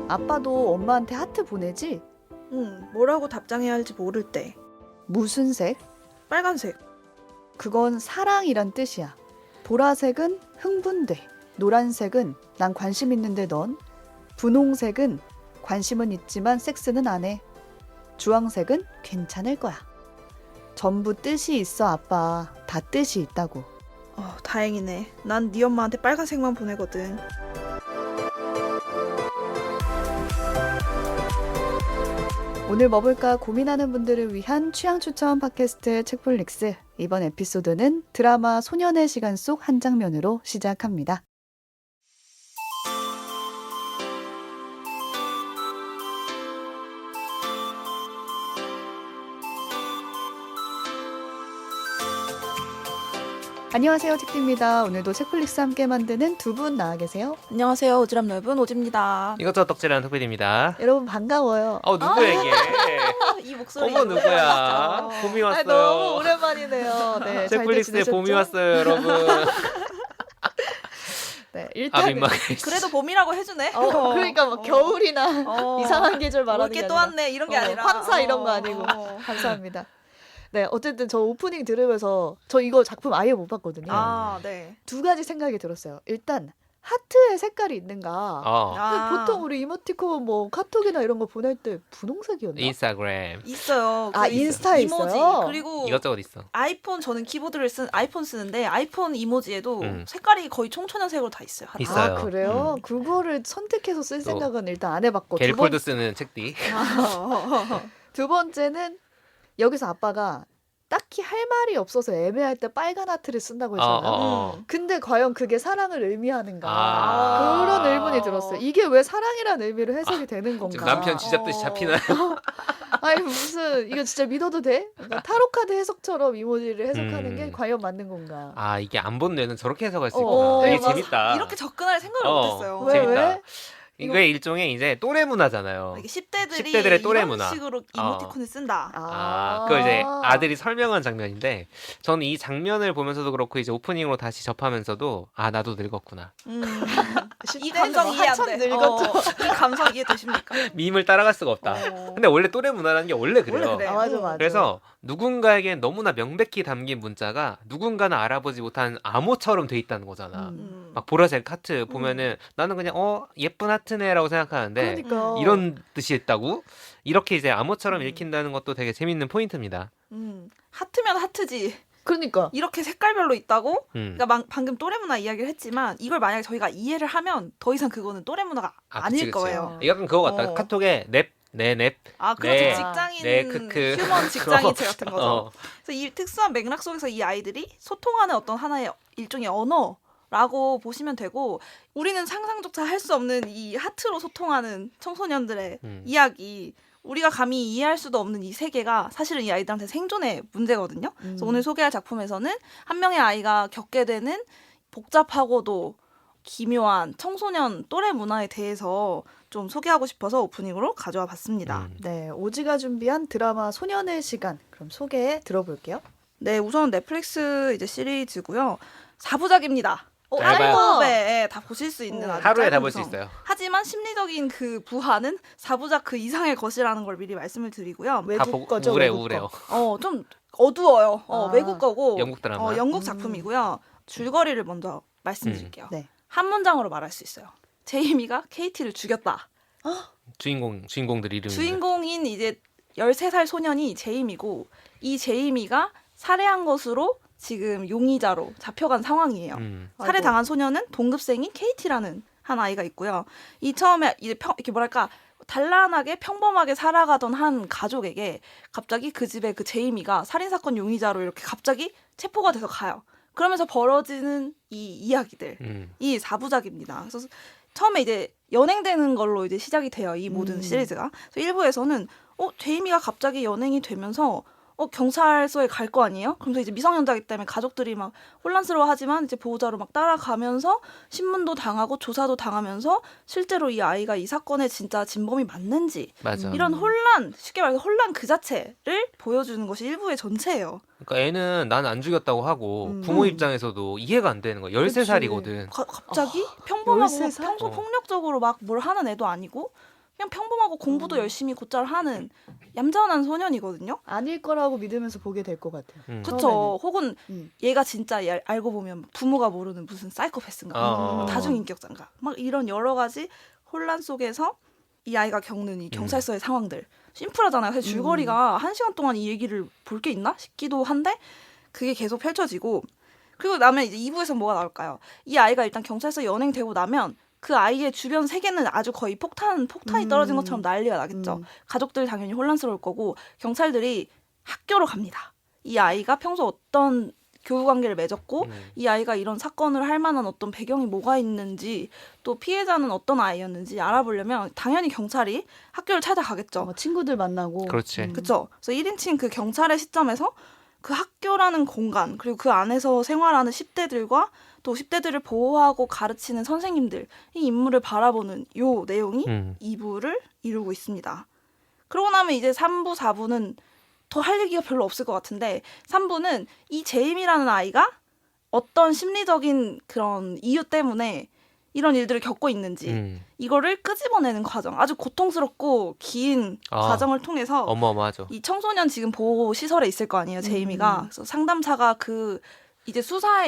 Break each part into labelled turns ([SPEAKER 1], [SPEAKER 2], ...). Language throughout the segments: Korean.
[SPEAKER 1] 아빠도 엄마한테 하트 보내지?
[SPEAKER 2] 뭐라고 답장해야 할지 모를 때.
[SPEAKER 1] 무슨 색?
[SPEAKER 2] 빨간색.
[SPEAKER 1] 그건 사랑이란 뜻이야. 보라색은 흥분돼. 노란색은 난 관심 있는데 넌? 분홍색은 관심은 있지만 섹스는 안 해. 주황색은 괜찮을 거야. 전부 뜻이 있어, 아빠. 다 뜻이 있다고.
[SPEAKER 2] 다행이네. 난 네 엄마한테 빨간색만 보내거든.
[SPEAKER 1] 오늘 뭐 볼까 고민하는 분들을 위한 취향 추천 팟캐스트 책플릭스. 이번 에피소드는 드라마 소년의 시간 속 한 장면으로 시작합니다. 안녕하세요, 책디입니다. 오늘도 책플릭스 함께 만드는 두 분 나와 계세요.
[SPEAKER 2] 안녕하세요. 오지랖 넓은 오지입니다.
[SPEAKER 3] 이것저것 떡질하는 특별입니다.
[SPEAKER 1] 여러분 반가워요.
[SPEAKER 3] 누구야 이게?
[SPEAKER 2] 이 목소리.
[SPEAKER 3] 어머 누구야? 봄이 왔어요.
[SPEAKER 1] 너무 오랜만이네요. 네, 잘들
[SPEAKER 3] 책플릭스에 봄이
[SPEAKER 1] 지내셨죠?
[SPEAKER 3] 왔어요, 여러분.
[SPEAKER 1] 네, 일단
[SPEAKER 3] 민망해.
[SPEAKER 2] 그래도 봄이라고 해주네.
[SPEAKER 1] 그러니까 막 겨울이나 이상한 계절 말하는 게
[SPEAKER 2] 올게 또
[SPEAKER 1] 아니라
[SPEAKER 2] 왔네 이런 게 아니라
[SPEAKER 1] 황사 이런 거 아니고. 감사합니다. 네, 어쨌든 저 오프닝 들으면서 저 이거 작품 아예 못 봤거든요.
[SPEAKER 2] 네.
[SPEAKER 1] 두 가지 생각이 들었어요. 일단 하트의 색깔이 있는가. 보통 우리 이모티콘 뭐 카톡이나 이런 거 보낼 때 분홍색이었나?
[SPEAKER 3] 인스타그램
[SPEAKER 2] 있어요.
[SPEAKER 1] 인스타에
[SPEAKER 2] 이모지.
[SPEAKER 1] 있어요?
[SPEAKER 2] 그리고
[SPEAKER 3] 이것저것 있어.
[SPEAKER 2] 아이폰 저는 키보드를 아이폰 쓰는데 아이폰 이모지에도 색깔이 거의 청천연색으로 다 있어요. 하트.
[SPEAKER 3] 있어요.
[SPEAKER 1] 그래요? 그거를 선택해서 쓸
[SPEAKER 3] 또
[SPEAKER 1] 생각은 일단 안 해봤고.
[SPEAKER 3] 겔폴드 쓰는 책디.
[SPEAKER 1] 두 번째는 여기서 아빠가 딱히 할 말이 없어서 애매할 때 빨간 하트를 쓴다고 했잖아요. 근데 과연 그게 사랑을 의미하는가 그런 의문이 들었어요. 이게 왜 사랑이라는 의미로 해석이 되는 건가.
[SPEAKER 3] 지금 남편 쥐잡듯이 잡히나요?
[SPEAKER 1] 아니 무슨 이거 진짜 믿어도 돼? 그러니까 타로카드 해석처럼 이모지를 해석하는 게 과연 맞는 건가.
[SPEAKER 3] 이게 안 본 뇌는 저렇게 해석할 수 있구나. 되게
[SPEAKER 2] 맞아.
[SPEAKER 3] 재밌다.
[SPEAKER 2] 이렇게 접근할 생각을 못했어요.
[SPEAKER 1] 왜?
[SPEAKER 3] 이게 일종의 이제 또래 문화잖아요.
[SPEAKER 2] 이게 10대들이
[SPEAKER 3] 10대들의 또래
[SPEAKER 2] 이런
[SPEAKER 3] 문화.
[SPEAKER 2] 식으로 이모티콘을 쓴다.
[SPEAKER 3] 그걸 이제 아들이 설명한 장면인데 저는 이 장면을 보면서도 그렇고 이제 오프닝으로 다시 접하면서도 나도 늙었구나.
[SPEAKER 2] 이 감성 이해 안 돼.
[SPEAKER 1] 늙었죠.
[SPEAKER 2] 이 감성 이해되십니까?
[SPEAKER 3] 밈을 따라갈 수가 없다. 근데 원래 또래 문화라는 게 원래 그래요.
[SPEAKER 2] 원래 그래요.
[SPEAKER 1] 맞아.
[SPEAKER 3] 그래서 누군가에겐 너무나 명백히 담긴 문자가 누군가는 알아보지 못한 암호처럼 돼 있다는 거잖아. 막 보라색 하트 보면은 나는 그냥 예쁜 하트네라고 생각하는데
[SPEAKER 1] 그러니까.
[SPEAKER 3] 이런 뜻이 있다고? 이렇게 이제 암호처럼 읽힌다는 것도 되게 재밌는 포인트입니다.
[SPEAKER 2] 하트면 하트지.
[SPEAKER 1] 그러니까.
[SPEAKER 2] 이렇게 색깔별로 있다고? 그러니까 방금 또래 문화 이야기를 했지만 이걸 만약에 저희가 이해를 하면 더 이상 그거는 또래 문화가 아닐 거예요.
[SPEAKER 3] 약간 그거 같다. 카톡에 냅.
[SPEAKER 2] 그렇죠.
[SPEAKER 3] 네.
[SPEAKER 2] 직장인
[SPEAKER 3] 네, 크크.
[SPEAKER 2] 휴먼 직장인체 같은 거죠. 그래서 이 특수한 맥락 속에서 이 아이들이 소통하는 어떤 하나의 일종의 언어라고 보시면 되고 우리는 상상조차 할 수 없는 이 하트로 소통하는 청소년들의 이야기 우리가 감히 이해할 수도 없는 이 세계가 사실은 이 아이들한테 생존의 문제거든요. 그래서 오늘 소개할 작품에서는 한 명의 아이가 겪게 되는 복잡하고도 기묘한 청소년 또래 문화에 대해서 좀 소개하고 싶어서 오프닝으로 가져와 봤습니다.
[SPEAKER 1] 네, 오지가 준비한 드라마 소년의 시간 그럼 소개 들어볼게요.
[SPEAKER 2] 네, 우선 넷플릭스 이제 시리즈고요. 4부작입니다.
[SPEAKER 3] 짧아요.
[SPEAKER 2] 다 보실 수 있는 아주
[SPEAKER 3] 하루에 다
[SPEAKER 2] 짧은
[SPEAKER 3] 볼 수
[SPEAKER 2] 구성.
[SPEAKER 3] 있어요.
[SPEAKER 2] 하지만 심리적인 그 부하는 4부작 그 이상의 것이라는 걸 미리 말씀을 드리고요.
[SPEAKER 1] 외국 거죠?
[SPEAKER 3] 우울해요.
[SPEAKER 2] 좀 어두워요. 외국 거고
[SPEAKER 3] 영국 드라마.
[SPEAKER 2] 영국 작품이고요. 줄거리를 먼저 말씀드릴게요.
[SPEAKER 1] 네.
[SPEAKER 2] 한 문장으로 말할 수 있어요. 제이미가 케이티를 죽였다.
[SPEAKER 3] 주인공들 이름이
[SPEAKER 2] 주인공인 이제 13살 소년이 제이미고 이 제이미가 살해한 것으로 지금 용의자로 잡혀간 상황이에요. 살해당한 소년은 동급생인 케이티라는 한 아이가 있고요. 이 처음에 이제 이렇게 뭐랄까 단란하게 평범하게 살아가던 한 가족에게 갑자기 그 집에 그 제이미가 살인사건 용의자로 이렇게 갑자기 체포가 돼서 가요. 그러면서 벌어지는 이 이야기들, 이 4부작입니다. 그래서 처음에 이제 연행되는 걸로 이제 시작이 돼요. 이 모든 시리즈가. 그래서 1부에서는 제이미가 갑자기 연행이 되면서 경찰서에 갈 거 아니에요? 그러면서 이제 미성년자이기 때문에 가족들이 막 혼란스러워하지만 이제 보호자로 막 따라가면서 신문도 당하고 조사도 당하면서 실제로 이 아이가 이 사건의 진짜 진범이 맞는지
[SPEAKER 3] 맞아.
[SPEAKER 2] 이런 쉽게 말해서 혼란 그 자체를 보여주는 것이 1부의 전체예요.
[SPEAKER 3] 그러니까 애는 난 안 죽였다고 하고 부모 입장에서도 이해가 안 되는 거야. 13살이거든.
[SPEAKER 2] 갑자기 평범하고
[SPEAKER 1] 13살?
[SPEAKER 2] 평소 폭력적으로 막 뭘 하는 애도 아니고 그냥 평범하고 공부도 열심히 곧잘 하는 얌전한 소년이거든요.
[SPEAKER 1] 아닐 거라고 믿으면서 보게 될 것 같아요.
[SPEAKER 2] 그쵸. 혹은
[SPEAKER 1] 음.
[SPEAKER 2] 얘가 진짜 알고 보면 부모가 모르는 무슨 사이코패스인가 다중인격자인가 막 이런 여러 가지 혼란 속에서 이 아이가 겪는 이 경찰서의 상황들 심플하잖아요. 사실 줄거리가 1시간 동안 이 얘기를 볼 게 있나 싶기도 한데 그게 계속 펼쳐지고 그리고 나면 이제 2부에서 뭐가 나올까요? 이 아이가 일단 경찰서에 연행되고 나면 그 아이의 주변 세계는 아주 거의 폭탄이 떨어진 것처럼 난리가 나겠죠. 가족들 당연히 혼란스러울 거고 경찰들이 학교로 갑니다. 이 아이가 평소 어떤 교우관계를 맺었고 이 아이가 이런 사건을 할 만한 어떤 배경이 뭐가 있는지 또 피해자는 어떤 아이였는지 알아보려면 당연히 경찰이 학교를 찾아가겠죠.
[SPEAKER 1] 친구들 만나고.
[SPEAKER 3] 그렇지.
[SPEAKER 2] 그렇죠. 그래서 1인칭 그 경찰의 시점에서 그 학교라는 공간 그리고 그 안에서 생활하는 10대들과 또 10대들을 보호하고 가르치는 선생님들 이 인물을 바라보는 요 내용이 2부를 이루고 있습니다. 그러고 나면 이제 3부, 4부는 더 할 얘기가 별로 없을 것 같은데 3부는 이 제임이라는 아이가 어떤 심리적인 그런 이유 때문에 이런 일들을 겪고 있는지 이거를 끄집어내는 과정 아주 고통스럽고 긴 과정을 통해서
[SPEAKER 3] 어마어마하죠.
[SPEAKER 2] 이 청소년 지금 보호 시설에 있을 거 아니에요 제이미가 그래서 상담사가 그 이제 수사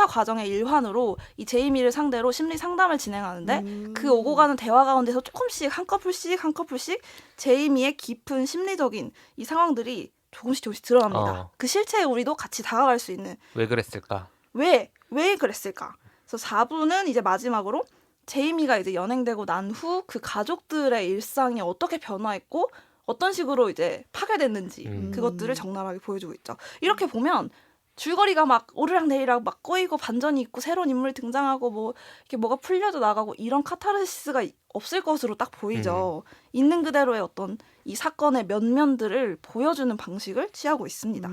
[SPEAKER 2] 과정의 일환으로 이 제이미를 상대로 심리 상담을 진행하는데 그 오고 가는 대화 가운데서 조금씩 한 커플씩 제이미의 깊은 심리적인 이 상황들이 조금씩 드러납니다. 그 실체에 우리도 같이 다가갈 수 있는
[SPEAKER 3] 왜 그랬을까?
[SPEAKER 2] 왜 그랬을까? 그래서 4부는 이제 마지막으로 제이미가 이제 연행되고 난 후 그 가족들의 일상이 어떻게 변화했고 어떤 식으로 이제 파괴됐는지 그것들을 적나라하게 보여주고 있죠. 이렇게 보면 줄거리가 막 오르락내리락 막 꼬이고 반전이 있고 새로운 인물이 등장하고 뭐 이렇게 뭐가 풀려져 나가고 이런 카타르시스가 없을 것으로 딱 보이죠. 있는 그대로의 어떤 이 사건의 면면들을 보여주는 방식을 취하고 있습니다.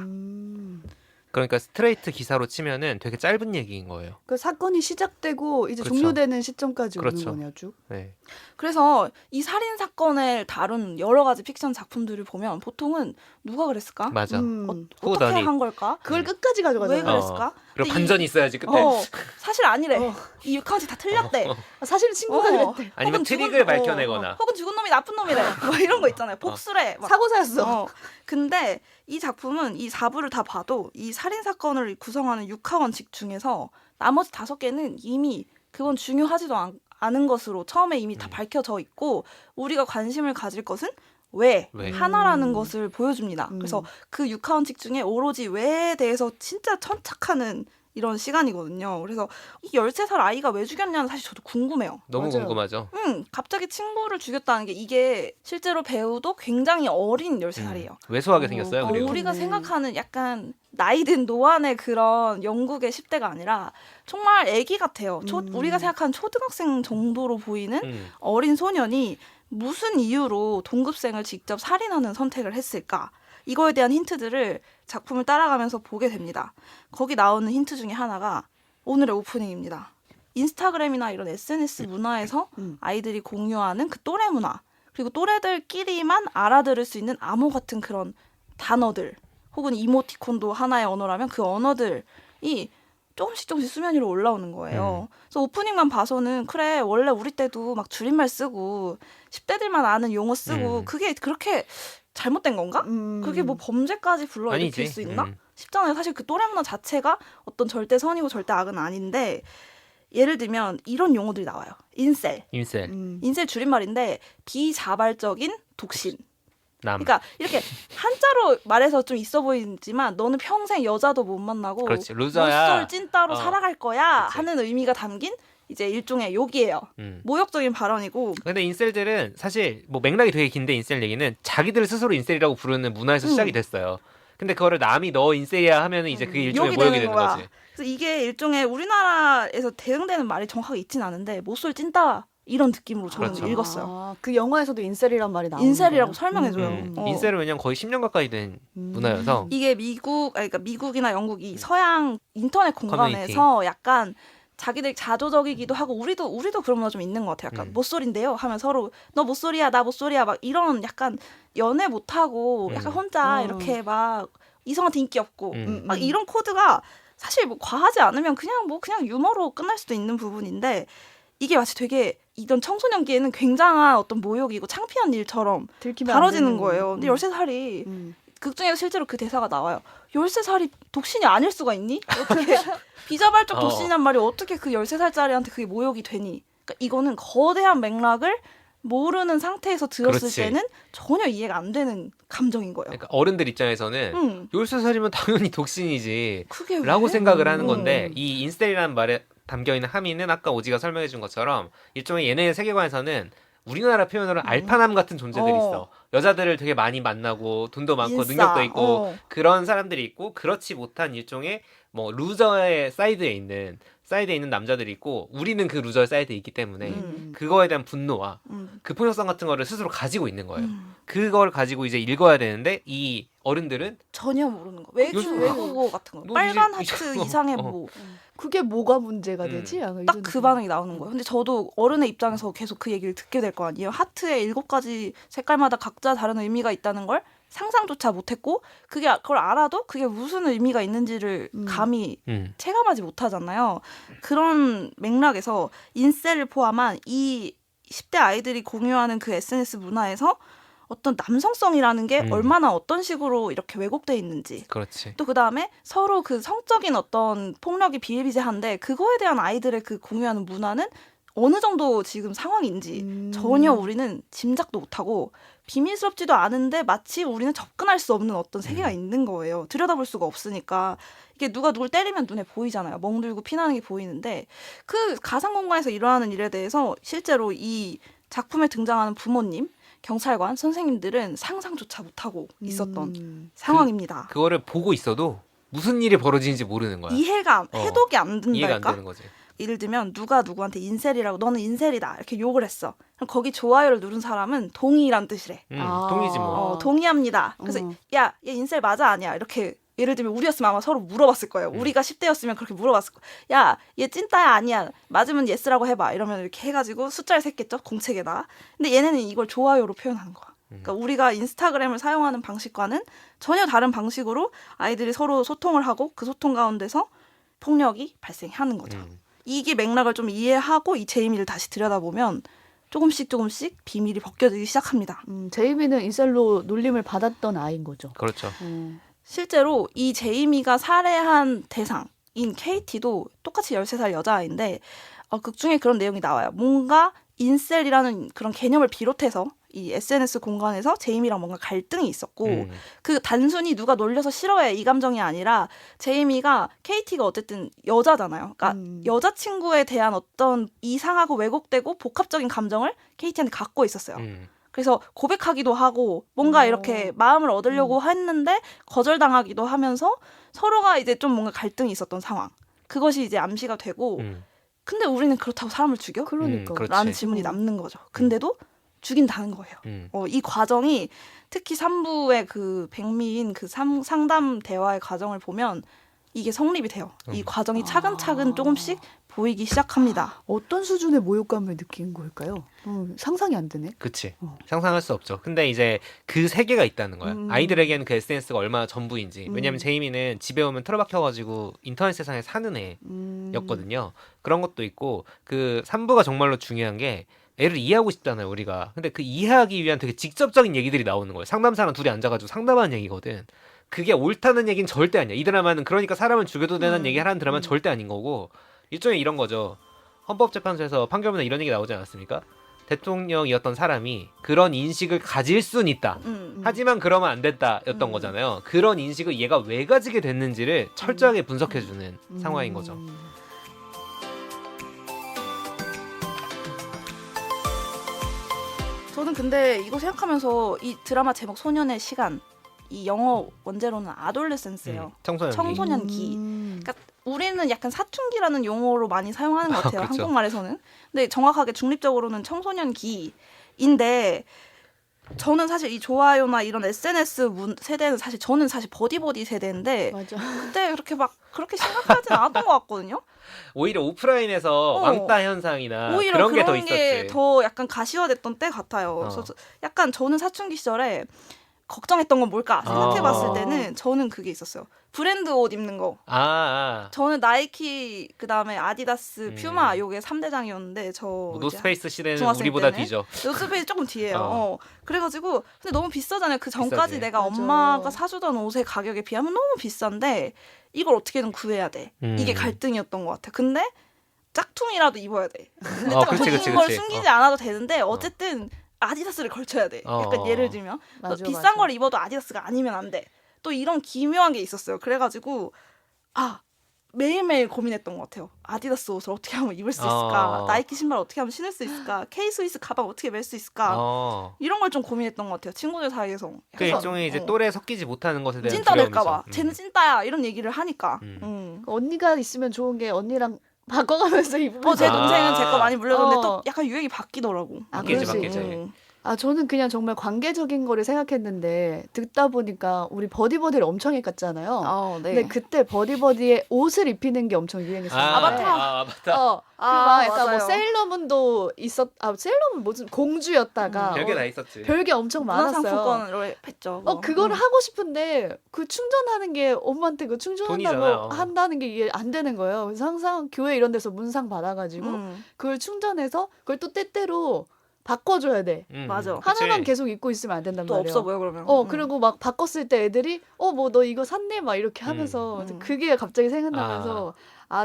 [SPEAKER 3] 그러니까 스트레이트 기사로 치면은 되게 짧은 얘기인 거예요.
[SPEAKER 1] 그 사건이 시작되고 이제
[SPEAKER 3] 그렇죠.
[SPEAKER 1] 종료되는 시점까지
[SPEAKER 3] 그렇죠.
[SPEAKER 1] 오는 거냐 쭉.
[SPEAKER 3] 네.
[SPEAKER 2] 그래서 이 살인 사건을 다룬 여러 가지 픽션 작품들을 보면 보통은 누가 그랬을까?
[SPEAKER 3] 맞아.
[SPEAKER 2] 어떻게 한 걸까?
[SPEAKER 1] 그걸 끝까지 가져가잖아요.
[SPEAKER 2] 왜 그랬을까?
[SPEAKER 3] 그리고
[SPEAKER 2] 근데
[SPEAKER 3] 반전이 있어야지 끝에.
[SPEAKER 2] 사실 아니래. 이 육하원씩 다 틀렸대.
[SPEAKER 1] 사실은 친구가 그랬대.
[SPEAKER 3] 아니면
[SPEAKER 2] 혹은
[SPEAKER 3] 트릭을 밝혀내거나.
[SPEAKER 2] 혹은 죽은 놈이 나쁜 놈이래. 뭐 이런 거 있잖아요. 복수래. 막.
[SPEAKER 1] 사고사였어.
[SPEAKER 2] 근데 이 작품은 이 4부를 다 봐도 이 살인 사건을 구성하는 6하원칙 중에서 나머지 5개는 이미 그건 중요하지도 않은 것으로 처음에 이미 다 밝혀져 있고 우리가 관심을 가질 것은 왜? 하나라는 것을 보여줍니다. 그래서 그 6하원칙 중에 오로지 왜에 대해서 진짜 천착하는 이런 시간이거든요. 그래서 이 13살 아이가 왜 죽였냐는 사실 저도 궁금해요.
[SPEAKER 3] 너무
[SPEAKER 1] 맞아요.
[SPEAKER 3] 궁금하죠.
[SPEAKER 2] 갑자기 친구를 죽였다는 게 이게 실제로 배우도 굉장히 어린 13살이에요.
[SPEAKER 3] 왜소하게 생겼어요. 그리고
[SPEAKER 2] 우리가 생각하는 약간 나이 든 노안의 그런 영국의 10대가 아니라 정말 애기 같아요. 우리가 생각하는 초등학생 정도로 보이는 어린 소년이 무슨 이유로 동급생을 직접 살인하는 선택을 했을까? 이거에 대한 힌트들을 작품을 따라가면서 보게 됩니다. 거기 나오는 힌트 중에 하나가 오늘의 오프닝입니다. 인스타그램이나 이런 SNS 문화에서 아이들이 공유하는 그 또래 문화 그리고 또래들끼리만 알아들을 수 있는 암호 같은 그런 단어들 혹은 이모티콘도 하나의 언어라면 그 언어들이 조금씩 수면 위로 올라오는 거예요. 그래서 오프닝만 봐서는 그래 원래 우리 때도 막 줄임말 쓰고 10대들만 아는 용어 쓰고 그게 그렇게 잘못된 건가? 그게 뭐 범죄까지 불러일으킬 수 있나? 싶잖아요. 사실 그 또래 문화 자체가 어떤 절대 선이고 절대 악은 아닌데 예를 들면 이런 용어들이 나와요. 인셀 줄임말인데 비자발적인 독신. 그러니까 이렇게 한자로 말해서 좀 있어 보이지만 너는 평생 여자도 못 만나고
[SPEAKER 3] 그렇지, 루저야.
[SPEAKER 2] 못쏠 찐따로 살아갈 거야
[SPEAKER 3] 그렇지.
[SPEAKER 2] 하는 의미가 담긴 이제 일종의 욕이에요. 모욕적인 발언이고.
[SPEAKER 3] 근데 인셀들은 사실 뭐 맥락이 되게 긴데 인셀 얘기는 자기들 스스로 인셀이라고 부르는 문화에서 시작이 됐어요. 근데 그거를 남이 너 인셀이야 하면은 이제 그게 일종의 모욕이 되는
[SPEAKER 2] 거야.
[SPEAKER 3] 거지.
[SPEAKER 2] 그래서 이게 일종의 우리나라에서 대응되는 말이 정확하게 있진 않은데 못쏠 찐따 이런 느낌으로 저는
[SPEAKER 3] 그렇죠.
[SPEAKER 2] 읽었어요.
[SPEAKER 1] 그 영화에서도 인셀이란 말이 나오는
[SPEAKER 2] 인셀이라고
[SPEAKER 1] 거예요?
[SPEAKER 2] 설명해줘요.
[SPEAKER 3] 인셀은 왜냐면 거의 10년 가까이 된 문화여서
[SPEAKER 2] 이게 그러니까 미국이나 영국이 서양 인터넷 공간에서 약간 자기들 자조적이기도 하고 우리도 그런 문화 좀 있는 것 같아요. 약간 못소리인데요 하면 서로 너 못소리야 나 못소리야 막 이런 약간 연애 못하고 약간 혼자 이렇게 막 이성한테 인기 없고 막 이런 코드가 사실 뭐 과하지 않으면 그냥 유머로 끝날 수도 있는 부분인데 이게 마치 되게 이런 청소년기에는 굉장한 어떤 모욕이고 창피한 일처럼
[SPEAKER 1] 들키면
[SPEAKER 2] 다뤄지는
[SPEAKER 1] 안 되는,
[SPEAKER 2] 거예요. 근데 13살이 극 중에서 실제로 그 대사가 나와요. 13살이 독신이 아닐 수가 있니? 어떻게 비자발적 독신이란 말이 어떻게 그 13살짜리한테 그게 모욕이 되니? 그러니까 이거는 거대한 맥락을 모르는 상태에서 들었을
[SPEAKER 3] 그렇지.
[SPEAKER 2] 때는 전혀 이해가 안 되는 감정인 거예요.
[SPEAKER 3] 그러니까 어른들 입장에서는 13살이면 당연히 독신이지
[SPEAKER 2] 그게 왜?
[SPEAKER 3] 라고 생각을 하는 건데 이 인셀이라는 말에 담겨있는 함의는 아까 오지가 설명해 준 것처럼 일종의 얘네의 세계관에서는 우리나라 표현으로 알파남 같은 존재들이 있어. 여자들을 되게 많이 만나고 돈도 많고
[SPEAKER 2] 인싸.
[SPEAKER 3] 능력도 있고 그런 사람들이 있고 그렇지 못한 일종의 뭐 루저의 사이드에 있는 남자들이 있고 우리는 그 루저의 사이드에 있기 때문에 그거에 대한 분노와 그 폭력성 같은 거를 스스로 가지고 있는 거예요. 그걸 가지고 이제 읽어야 되는데 이 어른들은
[SPEAKER 2] 전혀 모르는 거.
[SPEAKER 3] 요즘-
[SPEAKER 2] 외국어 같은 거.
[SPEAKER 3] 너
[SPEAKER 2] 빨간
[SPEAKER 3] 이제-
[SPEAKER 2] 하트 이상의 뭐.
[SPEAKER 1] 그게 뭐가 문제가 되지? 약간
[SPEAKER 2] 딱
[SPEAKER 1] 이런
[SPEAKER 2] 그
[SPEAKER 1] 느낌.
[SPEAKER 2] 반응이 나오는 거예요. 근데 저도 어른의 입장에서 계속 그 얘기를 듣게 될 거 아니에요. 하트의 7가지 색깔마다 각자 다른 의미가 있다는 걸 상상조차 못했고 그걸 알아도 그게 무슨 의미가 있는지를 감히 체감하지 못하잖아요. 그런 맥락에서 인셀을 포함한 이 10대 아이들이 공유하는 그 SNS 문화에서 어떤 남성성이라는 게 얼마나 어떤 식으로 이렇게 왜곡돼 있는지
[SPEAKER 3] 그렇지.
[SPEAKER 2] 또 그다음에 서로 그 성적인 어떤 폭력이 비일비재한데 그거에 대한 아이들의 그 공유하는 문화는 어느 정도 지금 상황인지 전혀 우리는 짐작도 못하고 비밀스럽지도 않은데 마치 우리는 접근할 수 없는 어떤 세계가 있는 거예요. 들여다볼 수가 없으니까. 이게 누가 누굴 때리면 눈에 보이잖아요. 멍들고 피나는 게 보이는데 그 가상 공간에서 일어나는 일에 대해서 실제로 이 작품에 등장하는 부모님, 경찰관, 선생님들은 상상조차 못하고 있었던 상황입니다.
[SPEAKER 3] 그거를 보고 있어도 무슨 일이 벌어지는지 모르는 거야.
[SPEAKER 2] 이해가 해독이 안 된달까?
[SPEAKER 3] 이해가 안 되는 거지.
[SPEAKER 2] 예를 들면 누가 누구한테 인셀이라고 너는 인셀이다 이렇게 욕을 했어. 그럼 거기 좋아요를 누른 사람은 동의란 뜻이래.
[SPEAKER 3] 동의지 뭐.
[SPEAKER 2] 동의합니다. 그래서 야, 얘 인셀 맞아 아니야 이렇게 예를 들면 우리였으면 아마 서로 물어봤을 거예요. 우리가 10대였으면 그렇게 물어봤을 거예요. 야, 얘 찐따야 아니야. 맞으면 예스라고 해봐. 이러면 이렇게 해가지고 숫자를 셌겠죠. 공책에다. 근데 얘네는 이걸 좋아요로 표현하는 거야. 그러니까 우리가 인스타그램을 사용하는 방식과는 전혀 다른 방식으로 아이들이 서로 소통을 하고 그 소통 가운데서 폭력이 발생하는 거죠. 이게 맥락을 좀 이해하고 이 제이미를 다시 들여다보면 조금씩 비밀이 벗겨지기 시작합니다.
[SPEAKER 1] 제이미는 인셀로 놀림을 받았던 아이인 거죠.
[SPEAKER 3] 그렇죠.
[SPEAKER 2] 실제로 이 제이미가 살해한 대상인 케이티도 똑같이 13살 여자아이인데 극 중에 그런 내용이 나와요. 뭔가 인셀이라는 그런 개념을 비롯해서 이 SNS 공간에서 제이미랑 뭔가 갈등이 있었고 그 단순히 누가 놀려서 싫어해 이 감정이 아니라 제이미가 케이티가 어쨌든 여자잖아요. 그러니까 여자친구에 대한 어떤 이상하고 왜곡되고 복합적인 감정을 케이티한테 갖고 있었어요. 그래서 고백하기도 하고 뭔가 이렇게 마음을 얻으려고 했는데 거절당하기도 하면서 서로가 이제 좀 뭔가 갈등이 있었던 상황. 그것이 이제 암시가 되고 근데 우리는 그렇다고 사람을 죽여?
[SPEAKER 1] 그러니까.
[SPEAKER 2] 라는 질문이 남는 거죠. 근데도 죽인다는 거예요. 이 과정이 특히 3부의 그 백미인 그 상담 대화의 과정을 보면 이게 성립이 돼요. 이 과정이 차근차근 조금씩 보이기 시작합니다.
[SPEAKER 1] 어떤 수준의 모욕감을 느낀 걸까요? 상상이 안 되네.
[SPEAKER 3] 그치. 상상할 수 없죠. 근데 이제 그 세계가 있다는 거야. 아이들에게는 그 SNS가 얼마나 전부인지. 왜냐면 제이미는 집에 오면 틀어박혀가지고 인터넷 세상에 사는 애였거든요. 그런 것도 있고 그 3부가 정말로 중요한 게 애를 이해하고 싶잖아요, 우리가. 근데 그 이해하기 위한 되게 직접적인 얘기들이 나오는 거예요. 상담사랑 둘이 앉아가지고 상담하는 얘기거든. 그게 옳다는 얘기는 절대 아니야. 이 드라마는 그러니까 사람을 죽여도 되는 얘기 하라는 드라마는 절대 아닌 거고 일종의 이런 거죠. 헌법재판소에서 판결문에 이런 얘기 나오지 않았습니까? 대통령이었던 사람이 그런 인식을 가질 순 있다. 하지만 그러면 안 됐다였던 거잖아요. 그런 인식을 얘가 왜 가지게 됐는지를 철저하게 분석해주는 상황인 거죠.
[SPEAKER 2] 저는 근데 이거 생각하면서 이 드라마 제목 소년의 시간 이 영어 원제로는 아돌레센스예요. 청소년기. 그러니까 우리는 약간 사춘기라는 용어로 많이 사용하는 것 같아요.
[SPEAKER 3] 그렇죠.
[SPEAKER 2] 한국말에서는. 근데 정확하게 중립적으로는 청소년기인데 저는 사실 이 좋아요나 이런 SNS 세대는 저는 사실 버디버디 세대인데
[SPEAKER 1] 맞아.
[SPEAKER 2] 그때 그렇게 심각하진 않았던 것 같거든요.
[SPEAKER 3] 오히려 오프라인에서 왕따 현상이나
[SPEAKER 2] 오히려
[SPEAKER 3] 그런 게 더
[SPEAKER 2] 그런 게
[SPEAKER 3] 있었지.
[SPEAKER 2] 더 약간 가시화됐던 때 같아요. 그래서 약간 저는 사춘기 시절에 걱정했던 건 뭘까 생각해봤을 때는 저는 그게 있었어요. 브랜드 옷 입는 거. 저는 나이키, 그다음에 아디다스, 퓨마 요게 3대장이었는데
[SPEAKER 3] 뭐 노스페이스 시대는
[SPEAKER 2] 중학생
[SPEAKER 3] 우리보다
[SPEAKER 2] 때는.
[SPEAKER 3] 뒤죠.
[SPEAKER 2] 노스페이스 조금 뒤에요. 그래가지고 근데 너무 비싸잖아요. 그 전까지
[SPEAKER 3] 비싸지.
[SPEAKER 2] 내가
[SPEAKER 1] 맞아.
[SPEAKER 2] 엄마가 사주던 옷의 가격에 비하면 너무 비싼데 이걸 어떻게든 구해야 돼. 이게 갈등이었던 것 같아. 근데 짝퉁이라도 입어야 돼. 근데 짝퉁인 걸 숨기지 않아도 되는데 어쨌든 아디다스를 걸쳐야 돼. 약간 예를 들면
[SPEAKER 1] 맞아,
[SPEAKER 2] 비싼
[SPEAKER 1] 맞아.
[SPEAKER 2] 걸 입어도 아디다스가 아니면 안 돼. 또 이런 기묘한 게 있었어요. 그래가지고 매일매일 고민했던 것 같아요. 아디다스 옷을 어떻게 하면 입을 수 있을까? 나이키 신발 어떻게 하면 신을 수 있을까? K-스위스 가방 어떻게 멜 수 있을까? 이런 걸 좀 고민했던 것 같아요. 친구들 사이에서.
[SPEAKER 3] 그 일종의 이제 또래 섞이지 못하는 것에 대한
[SPEAKER 2] 찐따
[SPEAKER 3] 두려움이죠.
[SPEAKER 2] 될까봐. 쟤는 찐따야 이런 얘기를 하니까.
[SPEAKER 1] 언니가 있으면 좋은 게 언니랑 바꿔가면서 입으면
[SPEAKER 2] 제 동생은 제 거 많이 물려줬는데 또
[SPEAKER 1] 어.
[SPEAKER 2] 약간 유행이 바뀌더라고.
[SPEAKER 3] 바뀌지,
[SPEAKER 1] 그럴 수
[SPEAKER 3] 바뀌지.
[SPEAKER 1] 있지. 저는 그냥 정말 관계적인 거를 생각했는데 듣다 보니까 우리 버디버디를 엄청 헷갈잖아요.
[SPEAKER 2] 네.
[SPEAKER 1] 근데 그때 버디버디의 옷을 입히는 게 엄청 유행했어요.
[SPEAKER 2] 아바타.
[SPEAKER 3] 아바타.
[SPEAKER 1] 막 약간 뭐
[SPEAKER 2] 맞아요.
[SPEAKER 1] 세일러문도 세일러문 무슨 공주였다가
[SPEAKER 3] 별게 다 있었지.
[SPEAKER 1] 별게 엄청 많았어요.
[SPEAKER 2] 문화상품권으로 했죠.
[SPEAKER 1] 그거를 하고 싶은데 그 충전하는 게 엄마한테 그 충전한다고
[SPEAKER 3] 돈이잖아요.
[SPEAKER 1] 한다는 게 이게 안 되는 거예요. 그래서 항상 교회 이런 데서 문상 받아가지고 그걸 충전해서 그걸 또 때때로 바꿔줘야 돼.
[SPEAKER 2] 맞아.
[SPEAKER 1] 하나만 계속 입고 있으면 안 된단
[SPEAKER 2] 또
[SPEAKER 1] 말이에요.
[SPEAKER 2] 없어 보여 그러면.
[SPEAKER 1] 그리고 막 바꿨을 때 애들이 뭐 너 이거 샀네 막 이렇게 하면서 그게 갑자기 생각나면서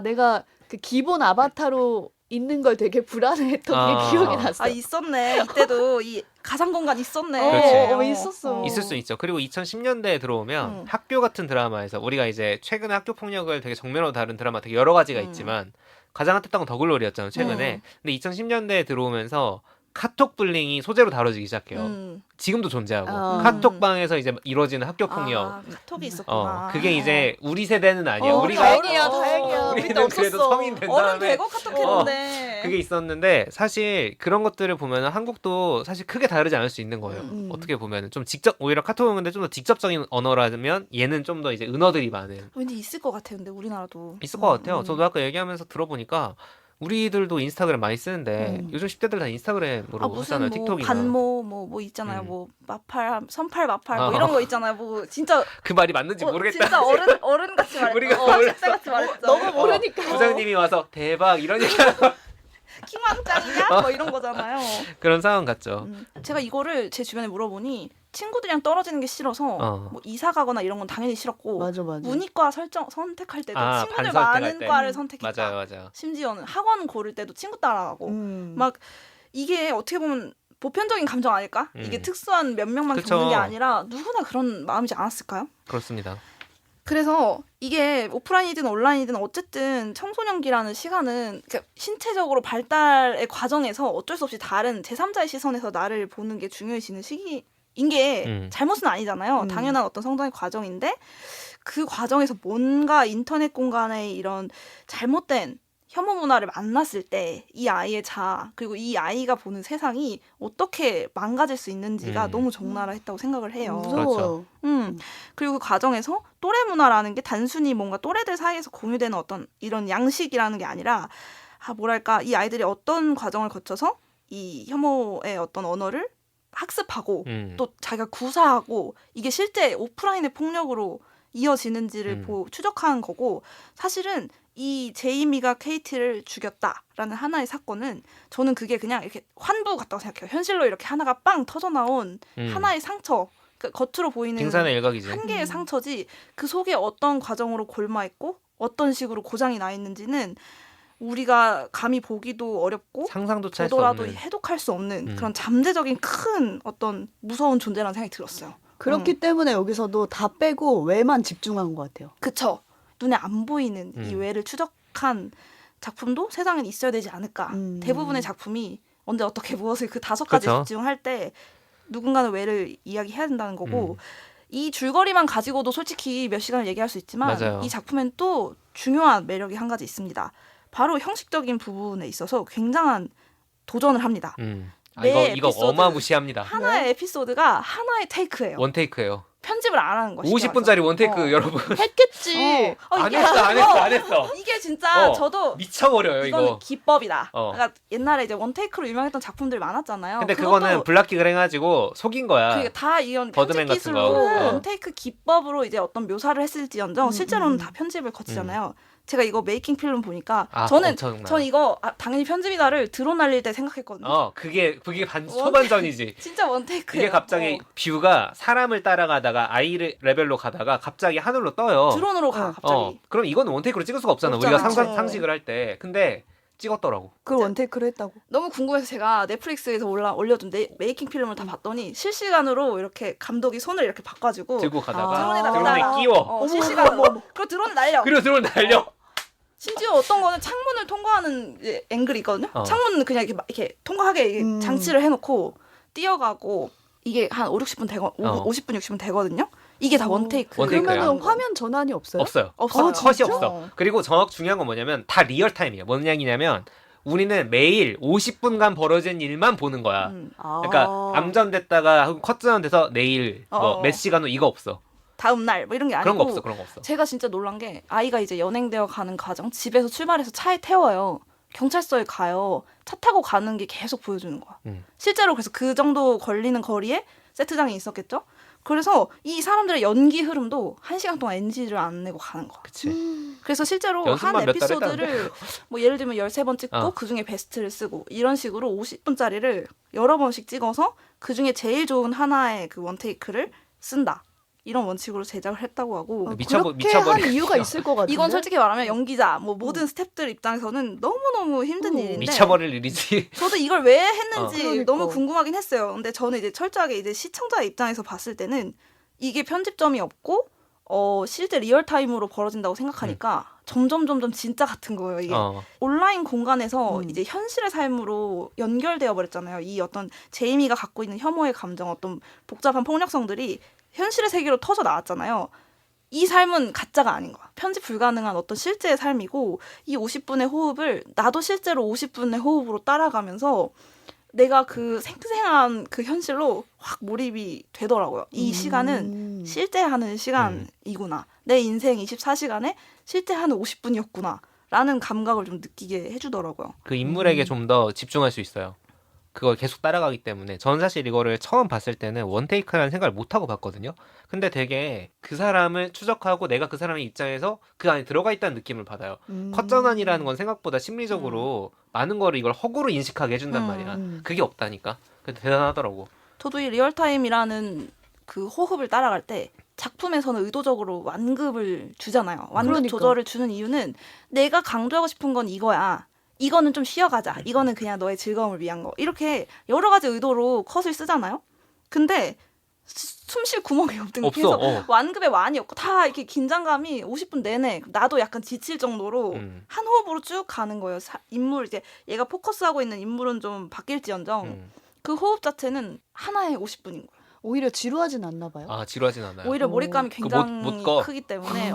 [SPEAKER 1] 내가 그 기본 아바타로 있는 걸 되게 불안해했던 게 기억이 났어요.
[SPEAKER 2] 있었네. 이때도 이 가상 공간 있었네.
[SPEAKER 3] 그렇지.
[SPEAKER 1] 있었어.
[SPEAKER 3] 있을 수 있죠. 그리고 2010년대에 들어오면 학교 같은 드라마에서 우리가 이제 최근에 학교 폭력을 되게 정면으로 다룬 드라마 되게 여러 가지가 있지만 가장 핫했던 건 더글로리였잖아요. 최근에. 근데 2010년대에 들어오면서 카톡 불링이 소재로 다뤄지기 시작해요. 지금도 존재하고 카톡방에서 이제 이루어지는 학교 폭력.
[SPEAKER 2] 카톡이 있었구나.
[SPEAKER 3] 그게 이제 우리 세대는 아니야. 우리가
[SPEAKER 1] 다행이야.
[SPEAKER 3] 우리는 그래도 성인 된
[SPEAKER 2] 어른
[SPEAKER 3] 다음에
[SPEAKER 2] 되고 카톡했는데.
[SPEAKER 3] 그게 있었는데 사실 그런 것들을 보면 한국도 사실 크게 다르지 않을 수 있는 거예요. 어떻게 보면 좀 직접 오히려 카톡은 근데 좀 더 직접적인 언어라면 얘는 좀 더 이제 은어들이 많은.
[SPEAKER 2] 왠지 있을 것 같아요. 근데 우리나라도.
[SPEAKER 3] 있을 것 같아요. 저도 아까 얘기하면서 들어보니까 우리들도 인스타그램 많이 쓰는데 요즘 10대들 다 인스타그램으로
[SPEAKER 2] 무슨
[SPEAKER 3] 하잖아요.
[SPEAKER 2] 뭐
[SPEAKER 3] 틱톡이나.
[SPEAKER 2] 반모 뭐 있잖아요. 뭐 마팔, 선팔 마팔 뭐 이런 거 있잖아요. 뭐 진짜
[SPEAKER 3] 그 말이 맞는지 모르겠다.
[SPEAKER 2] 진짜 어른 같이 말했죠.
[SPEAKER 3] 우리가
[SPEAKER 2] 40대 같이 말했죠.
[SPEAKER 1] 너무 모르니까.
[SPEAKER 3] 부장님이 와서 대박 이런 얘기하고
[SPEAKER 2] 킹왕짱이냐? 뭐 이런 거잖아요.
[SPEAKER 3] 그런 상황 같죠.
[SPEAKER 2] 제가 이거를 제 주변에 물어보니 친구들이랑 떨어지는 게 싫어서 뭐 이사 가거나 이런 건 당연히 싫었고
[SPEAKER 1] 맞아.
[SPEAKER 2] 문이과 선택할 때도 친구들
[SPEAKER 3] 반
[SPEAKER 2] 많은
[SPEAKER 3] 선택할 때.
[SPEAKER 2] 과를 선택했다.
[SPEAKER 3] 맞아요.
[SPEAKER 2] 심지어는 학원 고를 때도 친구 따라가고 막 이게 어떻게 보면 보편적인 감정 아닐까? 이게 특수한 몇 명만
[SPEAKER 3] 그쵸.
[SPEAKER 2] 겪는 게 아니라 누구나 그런 마음이지 않았을까요?
[SPEAKER 3] 그렇습니다.
[SPEAKER 2] 그래서 이게 오프라인이든 온라인이든 어쨌든 청소년기라는 시간은 신체적으로 발달의 과정에서 어쩔 수 없이 다른 제3자의 시선에서 나를 보는 게 중요해지는 시기인 게 잘못은 아니잖아요. 당연한 어떤 성장의 과정인데 그 과정에서 뭔가 인터넷 공간의 이런 잘못된 혐오 문화를 만났을 때 이 아이의 자아 그리고 이 아이가 보는 세상이 어떻게 망가질 수 있는지가 너무 적나라 했다고 생각을 해요.
[SPEAKER 1] 무서워요.
[SPEAKER 2] 그리고 그 과정에서 또래 문화라는 게 단순히 뭔가 또래들 사이에서 공유되는 어떤 이런 양식이라는 게 아니라 뭐랄까 이 아이들이 어떤 과정을 거쳐서 이 혐오의 어떤 언어를 학습하고 또 자기가 구사하고 이게 실제 오프라인의 폭력으로 이어지는지를 추적한 거고 사실은 이 제이미가 케이티를 죽였다라는 하나의 사건은 저는 그게 그냥 이렇게 환부 같다고 생각해요. 현실로 이렇게 하나가 빵 터져 나온 하나의 상처, 그러니까 겉으로 보이는
[SPEAKER 3] 빙산의 일각이지.
[SPEAKER 2] 한 개의 상처지 그 속에 어떤 과정으로 골마 있고 어떤 식으로 고장이 나 있는지는 우리가 감히 보기도 어렵고
[SPEAKER 3] 상상조차 할 수
[SPEAKER 2] 보더라도
[SPEAKER 3] 없는.
[SPEAKER 2] 해독할 수 없는 그런 잠재적인 큰 어떤 무서운 존재라는 생각이 들었어요.
[SPEAKER 1] 그렇기 때문에 여기서도 다 빼고 외만 집중한 것 같아요.
[SPEAKER 2] 그쵸. 눈에 안 보이는 이 외를 추적한 작품도 세상엔 있어야 되지 않을까. 대부분의 작품이 언제 어떻게 무엇을 그 5가지
[SPEAKER 3] 그쵸.
[SPEAKER 2] 집중할 때 누군가는 외를 이야기해야 된다는 거고 이 줄거리만 가지고도 솔직히 몇 시간을 얘기할 수 있지만
[SPEAKER 3] 맞아요.
[SPEAKER 2] 이 작품엔 또 중요한 매력이 한 가지 있습니다. 바로 형식적인 부분에 있어서 굉장한 도전을 합니다.
[SPEAKER 3] 이거
[SPEAKER 2] 에피소드,
[SPEAKER 3] 어마무시합니다.
[SPEAKER 2] 하나의 에피소드가 하나의 테이크예요.
[SPEAKER 3] 원테이크예요.
[SPEAKER 2] 편집을 안 하는 거야.
[SPEAKER 3] 50분짜리 원테이크 여러분.
[SPEAKER 4] 했겠지.
[SPEAKER 3] 안 했어.
[SPEAKER 2] 이게 진짜
[SPEAKER 3] 어,
[SPEAKER 2] 저도
[SPEAKER 3] 미쳐버려요
[SPEAKER 2] 이거는
[SPEAKER 3] 이거.
[SPEAKER 2] 기법이다.
[SPEAKER 3] 어.
[SPEAKER 2] 그러니까 옛날에 이제 원테이크로 유명했던 작품들이 많았잖아요.
[SPEAKER 3] 근데
[SPEAKER 2] 그것도
[SPEAKER 3] 그거는 블락킥을 해가지고 속인 거야.
[SPEAKER 2] 그게 다 이런
[SPEAKER 3] 버드맨
[SPEAKER 2] 편집
[SPEAKER 3] 같은
[SPEAKER 2] 기술로
[SPEAKER 3] 거.
[SPEAKER 2] 원테이크 기법으로 이제 어떤 묘사를 했을지언정 실제로는 다 편집을 거치잖아요. 제가 이거 메이킹 필름 보니까 저는 이거 당연히 편집이다를 드론 날릴 때 생각했거든요.
[SPEAKER 3] 그게 초반전이지.
[SPEAKER 2] 진짜 원테이크예요.
[SPEAKER 3] 이게 갑자기 뷰가 사람을 따라가다가 아이 레벨로 가다가 갑자기 하늘로 떠요.
[SPEAKER 2] 드론으로 가 갑자기.
[SPEAKER 3] 그럼 이거는 원테이크로 찍을 수가 없잖아. 우리가 상식을 할 때. 근데 찍었더라고.
[SPEAKER 1] 그걸 원테이크로 했다고?
[SPEAKER 2] 너무 궁금해서 제가 넷플릭스에서 올려둔 메이킹 필름을 다 봤더니 실시간으로 이렇게 감독이 손을 이렇게 바꿔주고
[SPEAKER 3] 들고 가다가
[SPEAKER 2] 드론에다가
[SPEAKER 3] 드론에 끼워.
[SPEAKER 2] 실시간으로 그리고 드론 날려.
[SPEAKER 3] 그리고 드론 날려.
[SPEAKER 2] 심지어 어떤 거는 창문을 통과하는 이제 앵글이 있거든요. 창문은 그냥 이렇게 통과하게 이렇게 장치를 해놓고 뛰어가고 이게 한 5, 60분 50분, 60분 되거든요. 이게 다 원테이크.
[SPEAKER 1] 그러면 화면 전환이 없어요?
[SPEAKER 3] 없어요.
[SPEAKER 2] 없어요.
[SPEAKER 3] 컷이 없어. 그리고 중요한 건 뭐냐면 다 리얼타임이에요. 뭔 얘기냐면 우리는 매일 50분간 벌어진 일만 보는 거야. 그러니까 암전됐다가 컷전돼서 내일 몇 시간 후 이거 없어.
[SPEAKER 2] 다음 날 뭐 이런 게 아니고
[SPEAKER 3] 그런 거 없어.
[SPEAKER 2] 제가 진짜 놀란 게 아이가 이제 연행되어 가는 과정 집에서 출발해서 차에 태워요. 경찰서에 가요. 차 타고 가는 게 계속 보여주는 거야. 실제로 그래서 그 정도 걸리는 거리에 세트장이 있었겠죠. 그래서 이 사람들의 연기 흐름도 1시간 동안 NG를 안 내고 가는 거야.
[SPEAKER 3] 그치.
[SPEAKER 2] 그래서 실제로 한 에피소드를 뭐 예를 들면 13번 찍고 그중에 베스트를 쓰고 이런 식으로 50분짜리를 여러 번씩 찍어서 그중에 제일 좋은 하나의 그 원테이크를 쓴다. 이런 원칙으로 제작을 했다고 하고
[SPEAKER 1] 그렇게 한 이유가 있을 것 같은데?
[SPEAKER 2] 이건 솔직히 말하면 연기자 뭐 모든 스태프들 입장에서는 너무너무 힘든 일인데
[SPEAKER 3] 미쳐버릴 일이지.
[SPEAKER 2] 저도 이걸 왜 했는지 너무 궁금하긴 했어요. 근데 저는 이제 철저하게 이제 시청자 입장에서 봤을 때는 이게 편집점이 없고 실제 리얼타임으로 벌어진다고 생각하니까 점점 진짜 같은 거예요. 이게 온라인 공간에서 이제 현실의 삶으로 연결되어 버렸잖아요. 이 어떤 제이미가 갖고 있는 혐오의 감정, 어떤 복잡한 폭력성들이 현실의 세계로 터져 나왔잖아요. 이 삶은 가짜가 아닌 거야. 편집 불가능한 어떤 실제의 삶이고 이 50분의 호흡을 나도 실제로 50분의 호흡으로 따라가면서 내가 그 생생한 그 현실로 확 몰입이 되더라고요. 이 시간은 실제 하는 시간이구나. 내 인생 24시간에 실제 하는 50분이었구나. 라는 감각을 좀 느끼게 해주더라고요.
[SPEAKER 3] 그 인물에게 좀 더 집중할 수 있어요. 그걸 계속 따라가기 때문에 저는 사실 이거를 처음 봤을 때는 원테이크라는 생각을 못하고 봤거든요. 근데 되게 그 사람을 추적하고 내가 그 사람의 입장에서 그 안에 들어가 있다는 느낌을 받아요. 컷전환이라는 건 생각보다 심리적으로 많은 거를 이걸 허구로 인식하게 해준단 말이야. 그게 없다니까. 그게 대단하더라고.
[SPEAKER 2] 저도 이 리얼타임이라는 그 호흡을 따라갈 때 작품에서는 의도적으로 완급을 주잖아요. 완급 조절을 주는 이유는 내가 강조하고 싶은 건 이거야. 이거는 좀 쉬어가자. 이거는 그냥 너의 즐거움을 위한 거. 이렇게 여러 가지 의도로 컷을 쓰잖아요. 근데 숨 쉴 구멍이 없든 계속 완급에 완이 없고 다 이렇게 긴장감이 50분 내내 나도 약간 지칠 정도로 한 호흡으로 쭉 가는 거예요. 인물 이제 얘가 포커스하고 있는 인물은 좀 바뀔지언정 그 호흡 자체는 하나의 50분인 거예요.
[SPEAKER 1] 오히려 지루하진 않나 봐요.
[SPEAKER 3] 지루하진 않아요.
[SPEAKER 2] 오히려 몰입감이 굉장히 크기 때문에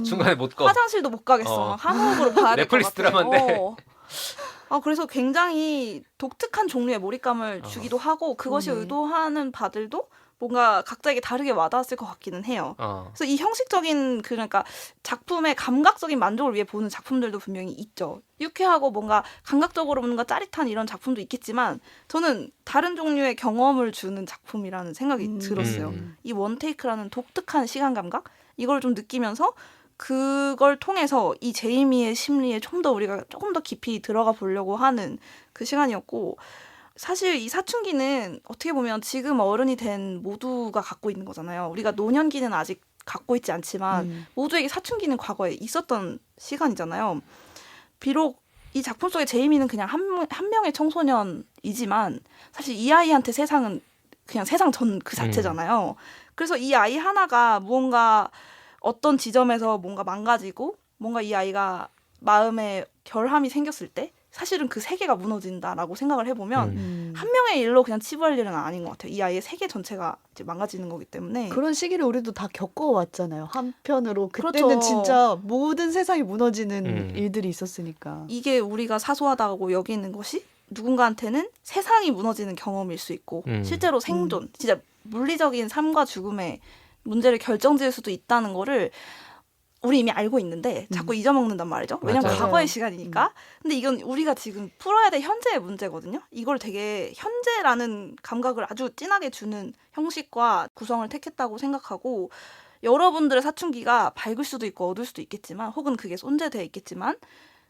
[SPEAKER 3] 중간에 못 거.
[SPEAKER 2] 화장실도 못 가겠어. 한 호흡으로 봐야 될 것
[SPEAKER 3] 넷플릭스 드라마인데.
[SPEAKER 2] 그래서 굉장히 독특한 종류의 몰입감을 주기도 하고 그것이 의도하는 바들도 뭔가 각자에게 다르게 와닿았을 것 같기는 해요. 그래서 이 형식적인 그러니까 작품의 감각적인 만족을 위해 보는 작품들도 분명히 있죠. 유쾌하고 뭔가 감각적으로 뭔가 짜릿한 이런 작품도 있겠지만 저는 다른 종류의 경험을 주는 작품이라는 생각이 들었어요. 이 원테이크라는 독특한 시간 감각 이걸 좀 느끼면서 그걸 통해서 이 제이미의 심리에 좀 더 우리가 조금 더 깊이 들어가 보려고 하는 그 시간이었고 사실 이 사춘기는 어떻게 보면 지금 어른이 된 모두가 갖고 있는 거잖아요. 우리가 노년기는 아직 갖고 있지 않지만 모두에게 사춘기는 과거에 있었던 시간이잖아요. 비록 이 작품 속의 제이미는 그냥 한 명의 청소년이지만 사실 이 아이한테 세상은 그냥 세상 전 그 자체잖아요. 그래서 이 아이 하나가 무언가 어떤 지점에서 뭔가 망가지고 뭔가 이 아이가 마음에 결함이 생겼을 때 사실은 그 세계가 무너진다라고 생각을 해보면 한 명의 일로 그냥 치부할 일은 아닌 것 같아요. 이 아이의 세계 전체가 이제 망가지는 거기 때문에
[SPEAKER 1] 그런 시기를 우리도 다 겪어왔잖아요. 한편으로 그때는 진짜 모든 세상이 무너지는 일들이 있었으니까
[SPEAKER 2] 이게 우리가 사소하다고 여기는 것이 누군가한테는 세상이 무너지는 경험일 수 있고 실제로 생존 진짜 물리적인 삶과 죽음의 문제를 결정지을 수도 있다는 거를 우리 이미 알고 있는데 자꾸 잊어먹는단 말이죠. 왜냐면
[SPEAKER 3] 맞아요.
[SPEAKER 2] 과거의 시간이니까. 근데 이건 우리가 지금 풀어야 될 현재의 문제거든요. 이걸 되게 현재라는 감각을 아주 진하게 주는 형식과 구성을 택했다고 생각하고 여러분들의 사춘기가 밝을 수도 있고 어두울 수도 있겠지만 혹은 그게 손재되어 있겠지만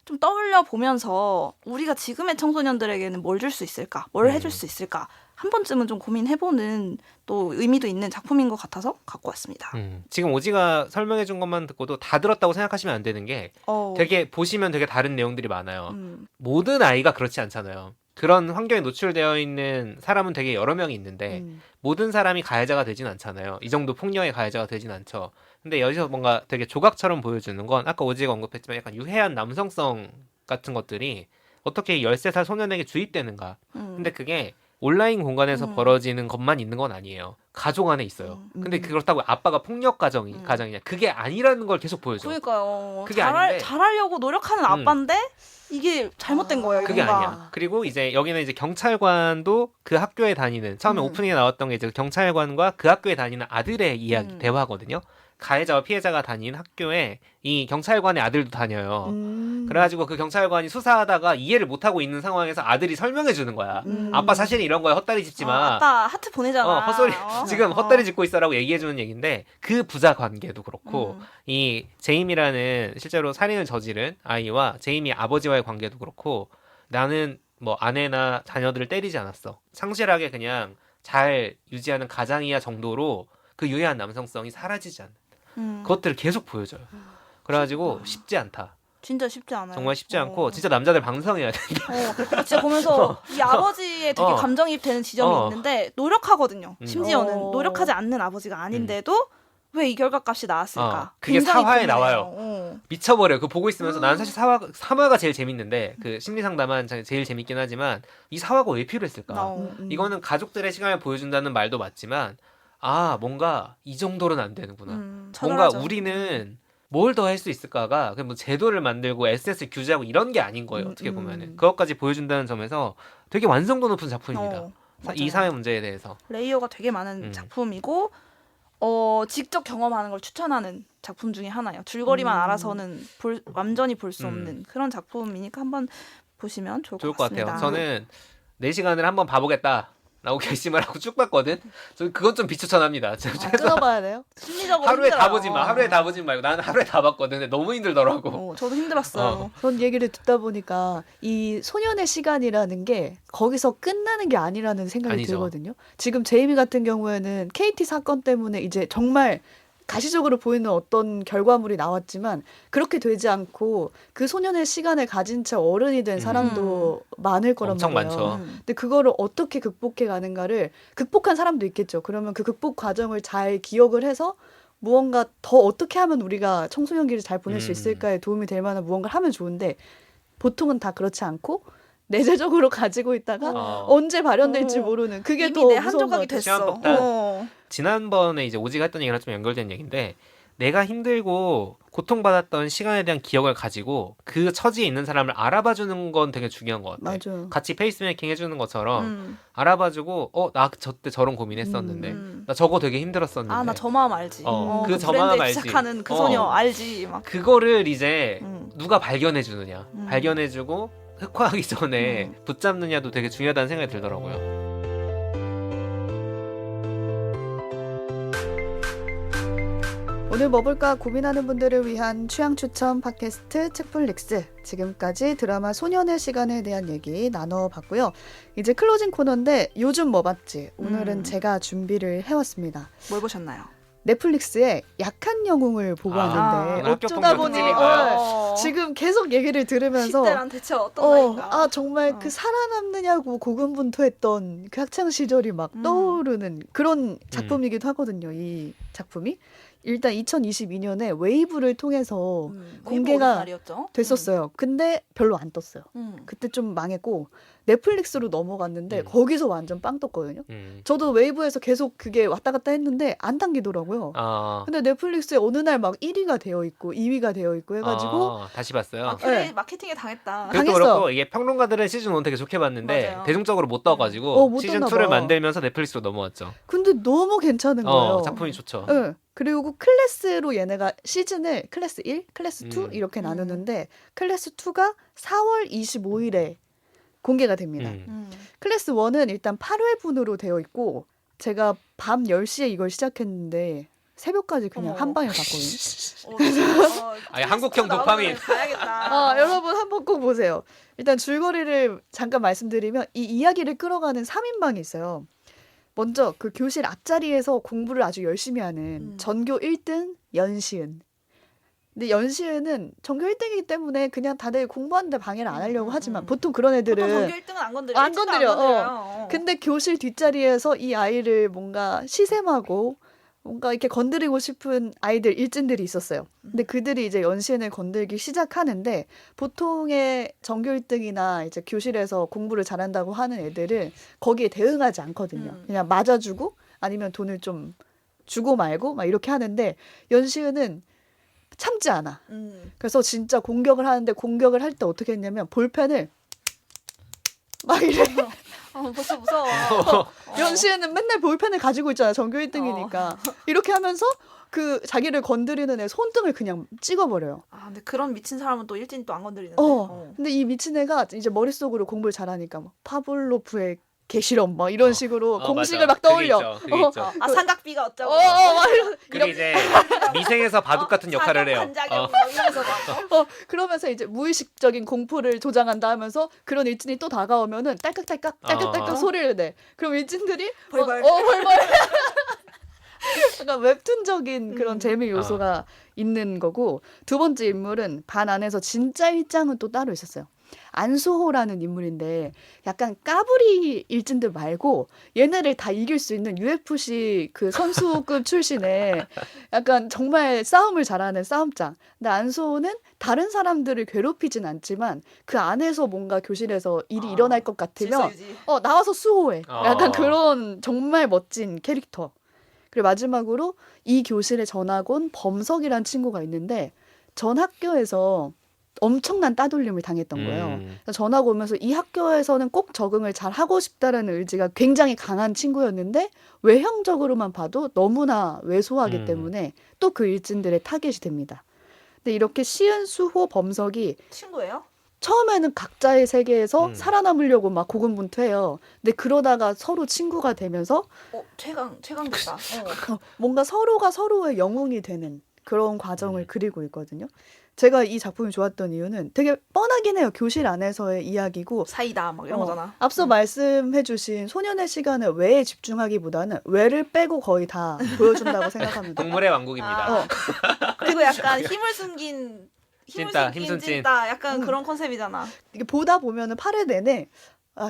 [SPEAKER 2] 좀 떠올려 보면서 우리가 지금의 청소년들에게는 뭘 줄 수 있을까? 뭘 해줄 수 있을까? 한 번쯤은 좀 고민해보는 또 의미도 있는 작품인 것 같아서 갖고 왔습니다.
[SPEAKER 3] 지금 오지가 설명해 준 것만 듣고도 다 들었다고 생각하시면 안 되는 게 되게 보시면 되게 다른 내용들이 많아요. 모든 아이가 그렇지 않잖아요. 그런 환경에 노출되어 있는 사람은 되게 여러 명이 있는데 모든 사람이 가해자가 되진 않잖아요. 이 정도 폭력의 가해자가 되진 않죠. 근데 여기서 뭔가 되게 조각처럼 보여주는 건 아까 오지가 언급했지만 약간 유해한 남성성 같은 것들이 어떻게 13살 소년에게 주입되는가. 근데 그게 온라인 공간에서 벌어지는 것만 있는 건 아니에요. 가족 안에 있어요. 근데 그렇다고 아빠가 폭력 가정이냐. 그게 아니라는 걸 계속 보여줘.
[SPEAKER 2] 그러니까요.
[SPEAKER 3] 그게 아닌데.
[SPEAKER 2] 잘하려고 노력하는 아빠인데 이게 잘못된 거예요.
[SPEAKER 3] 그게
[SPEAKER 2] 뭔가.
[SPEAKER 3] 아니야. 그리고 이제 여기는 이제 경찰관도 그 학교에 다니는 처음에 오프닝에 나왔던 게 이제 경찰관과 그 학교에 다니는 아들의 이야기 대화거든요. 가해자와 피해자가 다니는 학교에 이 경찰관의 아들도 다녀요. 그래가지고 그 경찰관이 수사하다가 이해를 못하고 있는 상황에서 아들이 설명해 주는 거야. 아빠 사실은 이런 거야. 헛다리 짚지 마.
[SPEAKER 2] 아빠 하트 보내잖아.
[SPEAKER 3] 헛소리 지금 헛다리 짚고 있어라고 얘기해 주는 얘기인데 그 부자 관계도 그렇고 이 제임이라는 실제로 살인을 저지른 아이와 제임이 아버지와의 관계도 그렇고 나는 뭐 아내나 자녀들을 때리지 않았어. 상실하게 그냥 잘 유지하는 가장이야 정도로 그 유해한 남성성이 사라지지 않는 그것들을 계속 보여줘요. 그래가지고 쉽지 않다.
[SPEAKER 2] 진짜 쉽지 않아요.
[SPEAKER 3] 정말 쉽지 않고 진짜 남자들 방송해야 된다.
[SPEAKER 2] 진짜 보면서 이 아버지의 되게 감정이입되는 지점이 있는데 노력하거든요. 심지어는 노력하지 않는 아버지가 아닌데도 왜 이 결과값이 나왔을까?
[SPEAKER 3] 그게
[SPEAKER 2] 굉장히
[SPEAKER 3] 사화에
[SPEAKER 2] 고민해요.
[SPEAKER 3] 나와요. 미쳐버려요. 그거 보고 있으면서 나는 사실 사화가 제일 재밌는데 그 심리상담은 제일 재밌긴 하지만 이 사화가 왜 필요했을까? 이거는 가족들의 시간을 보여준다는 말도 맞지만 뭔가 이 정도로는 안 되는구나. 뭔가
[SPEAKER 2] 처절하죠.
[SPEAKER 3] 우리는 뭘 더 할 수 있을까가 그냥 뭐 제도를 만들고 SNS를 규제하고 이런 게 아닌 거예요. 어떻게 보면은 그것까지 보여준다는 점에서 되게 완성도 높은 작품입니다. 이 사회 문제에 대해서
[SPEAKER 2] 레이어가 되게 많은 작품이고 직접 경험하는 걸 추천하는 작품 중에 하나예요. 줄거리만 알아서는 완전히 볼 수 없는 그런 작품이니까 한번 보시면 좋을 것 같습니다.
[SPEAKER 3] 같아요. 저는 4시간을 한번 봐보겠다. 라고 결심을 하고 쭉 봤거든. 저는 그건 좀 비추천합니다.
[SPEAKER 1] 끊어봐야 돼요?
[SPEAKER 2] 심리적으로
[SPEAKER 3] 하루에
[SPEAKER 2] 힘들어요.
[SPEAKER 3] 다 보지 마. 하루에 다 보지 말고 나는 하루에 다 봤거든. 근데 너무 힘들더라고.
[SPEAKER 2] 저도 힘들었어요.
[SPEAKER 1] 그런 얘기를 듣다 보니까 이 소년의 시간이라는 게 거기서 끝나는 게 아니라는 생각이
[SPEAKER 3] 아니죠.
[SPEAKER 1] 들거든요. 지금 제이미 같은 경우에는 KT 사건 때문에 이제 정말 가시적으로 보이는 어떤 결과물이 나왔지만 그렇게 되지 않고 그 소년의 시간을 가진 채 어른이 된 사람도 많을 거란
[SPEAKER 3] 엄청
[SPEAKER 1] 말이에요.
[SPEAKER 3] 많죠.
[SPEAKER 1] 근데 그거를 어떻게 극복해 가는가를 극복한 사람도 있겠죠. 그러면 그 극복 과정을 잘 기억을 해서 무언가 더 어떻게 하면 우리가 청소년기를 잘 보낼 수 있을까에 도움이 될 만한 무언가를 하면 좋은데 보통은 다 그렇지 않고 내재적으로 가지고 있다가 언제 발현될지 모르는 그게
[SPEAKER 2] 이미
[SPEAKER 1] 더
[SPEAKER 2] 내 한
[SPEAKER 1] 무서운 것
[SPEAKER 2] 조각이
[SPEAKER 1] 같아요.
[SPEAKER 2] 됐어.
[SPEAKER 3] 시한폭탄. 지난번에 이제 오지가 했던 얘기랑 좀 연결된 얘기인데 내가 힘들고 고통받았던 시간에 대한 기억을 가지고 그 처지에 있는 사람을 알아봐주는 건 되게 중요한 것 같아.
[SPEAKER 1] 맞아요.
[SPEAKER 3] 같이 페이스메이킹 해주는 것처럼 알아봐주고 나 저때 저런 고민했었는데 나 저거 되게 힘들었었는데
[SPEAKER 2] 나 저 마음 알지.
[SPEAKER 3] 그 저 마음
[SPEAKER 2] 브랜드에
[SPEAKER 3] 알지.
[SPEAKER 2] 시작하는 그 소녀 알지. 막.
[SPEAKER 3] 그거를 이제 누가 발견해주느냐 발견해주고 흑화하기 전에 붙잡느냐도 되게 중요하다는 생각이 들더라고요.
[SPEAKER 1] 오늘 뭐 볼까 고민하는 분들을 위한 취향 추천 팟캐스트 책플릭스. 지금까지 드라마 소년의 시간에 대한 얘기 나눠봤고요. 이제 클로징 코너인데 요즘 뭐 봤지? 오늘은 제가 준비를 해왔습니다.
[SPEAKER 2] 뭘 보셨나요?
[SPEAKER 1] 넷플릭스에 약한 영웅을 보고 왔는데 어쩌다 보니 지금 계속 얘기를 들으면서
[SPEAKER 2] 10대란 대체 어떤 나이인가?
[SPEAKER 1] 정말 그 살아남느냐고 고군분투했던 그 학창 시절이 막 떠오르는 그런 작품이기도 하거든요. 이 작품이 일단 2022년에 웨이브를 통해서 공개가 됐었어요. 근데 별로 안 떴어요. 그때 좀 망했고 넷플릭스로 넘어갔는데 거기서 완전 빵 떴거든요. 저도 웨이브에서 계속 그게 왔다 갔다 했는데 안 당기더라고요. 근데 넷플릭스에 어느 날 막 1위가 되어 있고 2위가 되어 있고 해가지고
[SPEAKER 3] 다시 봤어요.
[SPEAKER 2] 아, 그래
[SPEAKER 1] 네.
[SPEAKER 2] 마케팅에 당했다.
[SPEAKER 3] 그것도
[SPEAKER 1] 당했어.
[SPEAKER 3] 그렇고 이게 평론가들은 시즌 1 되게 좋게 봤는데
[SPEAKER 2] 맞아요.
[SPEAKER 3] 대중적으로 못 떠가지고
[SPEAKER 1] 못
[SPEAKER 3] 시즌
[SPEAKER 1] 떴나
[SPEAKER 3] 2를
[SPEAKER 1] 봐.
[SPEAKER 3] 만들면서 넷플릭스로 넘어왔죠.
[SPEAKER 1] 근데 너무 괜찮은 거예요.
[SPEAKER 3] 작품이 좋죠.
[SPEAKER 1] 네. 그리고 클래스로 얘네가 시즌을 클래스 1, 클래스 2 이렇게
[SPEAKER 2] 음.
[SPEAKER 1] 나누는데 클래스 2가 4월 25일에 공개가 됩니다. 클래스 1은 일단 8회분으로 되어 있고 제가 밤 10시에 이걸 시작했는데 새벽까지 그냥
[SPEAKER 2] 어머.
[SPEAKER 1] 한 방에 봤거든요.
[SPEAKER 3] 아니, 한국형 도파민.
[SPEAKER 2] 가야겠다.
[SPEAKER 1] 여러분 한번 꼭 보세요. 일단 줄거리를 잠깐 말씀드리면 이 이야기를 끌어가는 3인방이 있어요. 먼저 그 교실 앞자리에서 공부를 아주 열심히 하는 전교 1등 연시은. 근데 연시은은 전교 1등이기 때문에 그냥 다들 공부하는데 방해를 안 하려고 하지만 보통 그런 애들은
[SPEAKER 2] 보통 전교 1등은 안 건드려.
[SPEAKER 1] 안 건드려.
[SPEAKER 2] 안 건드려요.
[SPEAKER 1] 근데 교실 뒷자리에서 이 아이를 뭔가 시샘하고 뭔가 이렇게 건드리고 싶은 아이들 일진들이 있었어요. 근데 그들이 이제 연시은을 건들기 시작하는데 보통의 전교 1등이나 이제 교실에서 공부를 잘한다고 하는 애들은 거기에 대응하지 않거든요. 그냥 맞아주고 아니면 돈을 좀 주고 말고 막 이렇게 하는데 연시은은 참지 않아. 그래서 진짜 공격을 하는데 공격을 할 때 어떻게 했냐면 볼펜을 막 이래.
[SPEAKER 2] 벌써 무서워.
[SPEAKER 1] 연시에는 맨날 볼펜을 가지고 있잖아. 전교 1등이니까. 이렇게 하면서 그 자기를 건드리는 애 손등을 그냥 찍어버려요.
[SPEAKER 2] 아, 근데 그런 미친 사람은 또 일진 또 안 건드리는데.
[SPEAKER 1] 근데 이 미친 애가 이제 머릿속으로 공부를 잘하니까 막 파블로프의 개실험 막 이런 식으로 공식을
[SPEAKER 3] 맞아.
[SPEAKER 1] 막 떠올려.
[SPEAKER 3] 그게 있죠.
[SPEAKER 2] 아, 삼각비가 어쩌고.
[SPEAKER 1] 막 이런.
[SPEAKER 3] 그게 이제 미생에서 바둑 같은 역할을 해요.
[SPEAKER 2] 반작용 막 이러면서 막.
[SPEAKER 1] 그러면서 이제 무의식적인 공포를 조장한다 하면서 그런 일진이 또 다가오면은 딸깍딸깍 소리를 내. 그럼 일진들이
[SPEAKER 2] 벌벌.
[SPEAKER 1] 벌벌. 약간 웹툰적인 그런 재미 요소가 있는 거고 두 번째 인물은 반 안에서 진짜 일장은 또 따로 있었어요. 안수호라는 인물인데 약간 까불이 일진들 말고 얘네를 다 이길 수 있는 UFC 그 선수급 출신의 약간 정말 싸움을 잘하는 싸움장. 근데 안수호는 다른 사람들을 괴롭히진 않지만 그 안에서 뭔가 교실에서 일이 일어날 것 같으면
[SPEAKER 2] 질서유지.
[SPEAKER 1] 나와서 수호해. 약간 그런 정말 멋진 캐릭터. 그리고 마지막으로 이 교실에 전학 온 범석이란 친구가 있는데 전 학교에서 엄청난 따돌림을 당했던 거예요. 전학 오면서 이 학교에서는 꼭 적응을 잘 하고 싶다라는 의지가 굉장히 강한 친구였는데 외형적으로만 봐도 너무나 왜소하기 때문에 또 그 일진들의 타겟이 됩니다. 근데 이렇게 시은, 수호, 범석이
[SPEAKER 2] 친구예요?
[SPEAKER 1] 처음에는 각자의 세계에서 살아남으려고 막 고군분투해요. 근데 그러다가 서로 친구가 되면서
[SPEAKER 2] 최강 됐다.
[SPEAKER 1] 뭔가 서로가 서로의 영웅이 되는 그런 과정을 그리고 있거든요. 제가 이 작품이 좋았던 이유는 되게 뻔하긴 해요. 교실 안에서의 이야기고
[SPEAKER 2] 사이다 막 이런 거잖아.
[SPEAKER 1] 앞서 말씀해주신 소년의 시간을 외에 집중하기보다는 외를 빼고 거의 다 보여준다고 생각하면 돼요.
[SPEAKER 3] 동물의 왕국입니다.
[SPEAKER 2] 그리고 약간 힘을 숨긴
[SPEAKER 3] 힘순 찐.
[SPEAKER 2] 약간 그런 컨셉이잖아.
[SPEAKER 1] 이게 보다 보면은 8회 내내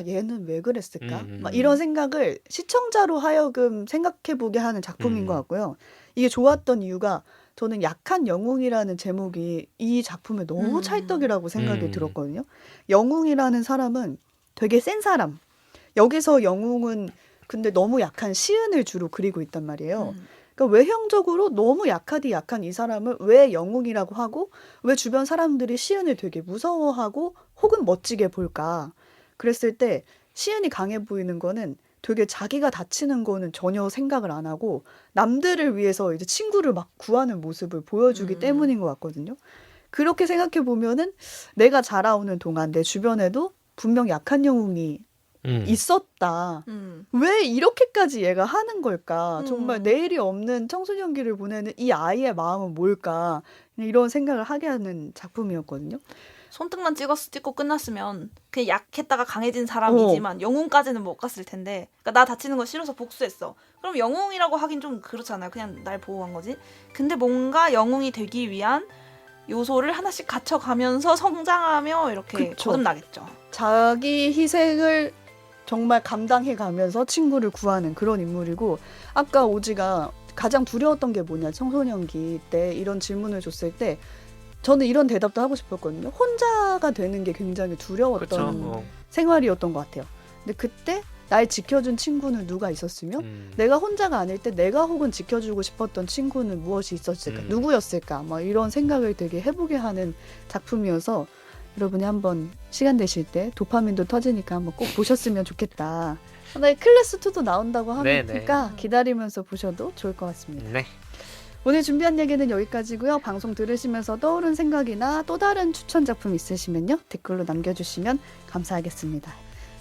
[SPEAKER 1] 얘는 왜 그랬을까? 막 이런 생각을 시청자로 하여금 생각해보게 하는 작품인 것 같고요. 이게 좋았던 이유가 저는 약한 영웅이라는 제목이 이 작품에 너무 찰떡이라고 생각이 들었거든요. 영웅이라는 사람은 되게 센 사람. 여기서 영웅은 근데 너무 약한 시은을 주로 그리고 있단 말이에요. 그러니까 외형적으로 너무 약하디 약한 이 사람을 왜 영웅이라고 하고 왜 주변 사람들이 시은을 되게 무서워하고 혹은 멋지게 볼까. 그랬을 때 시은이 강해 보이는 거는 되게 자기가 다치는 거는 전혀 생각을 안 하고 남들을 위해서 이제 친구를 막 구하는 모습을 보여주기 때문인 것 같거든요. 그렇게 생각해 보면은 내가 자라오는 동안 내 주변에도 분명 약한 영웅이 있었다. 왜 이렇게까지 얘가 하는 걸까? 정말 내일이 없는 청소년기를 보내는 이 아이의 마음은 뭘까? 이런 생각을 하게 하는 작품이었거든요.
[SPEAKER 2] 손등만 찍고 끝났으면 그냥 약했다가 강해진 사람이지만 영웅까지는 못 갔을 텐데 그러니까 나 다치는 거 싫어서 복수했어. 그럼 영웅이라고 하긴 좀 그렇잖아요. 그냥 날 보호한 거지. 근데 뭔가 영웅이 되기 위한 요소를 하나씩 갖춰가면서 성장하며 이렇게
[SPEAKER 1] 그쵸.
[SPEAKER 2] 거듭나겠죠.
[SPEAKER 1] 자기 희생을 정말 감당해가면서 친구를 구하는 그런 인물이고 아까 오지가 가장 두려웠던 게 뭐냐 청소년기 때 이런 질문을 줬을 때 저는 이런 대답도 하고 싶었거든요. 혼자가 되는 게 굉장히 두려웠던
[SPEAKER 3] 그렇죠.
[SPEAKER 1] 생활이었던 것 같아요. 근데 그때 날 지켜준 친구는 누가 있었으면 내가 혼자가 아닐 때 내가 혹은 지켜주고 싶었던 친구는 무엇이 있었을까? 누구였을까? 뭐 이런 생각을 되게 해보게 하는 작품이어서 여러분이 한번 시간 되실 때 도파민도 터지니까 한번 꼭 보셨으면 좋겠다. 네, 클래스 2도 나온다고 하니까 기다리면서 보셔도 좋을 것 같습니다.
[SPEAKER 3] 네.
[SPEAKER 1] 오늘 준비한 얘기는 여기까지고요. 방송 들으시면서 떠오른 생각이나 또 다른 추천 작품 있으시면요. 댓글로 남겨주시면 감사하겠습니다.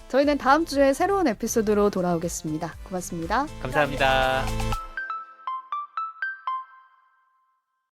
[SPEAKER 1] 저희는 다음 주에 새로운 에피소드로 돌아오겠습니다. 고맙습니다.
[SPEAKER 3] 감사합니다.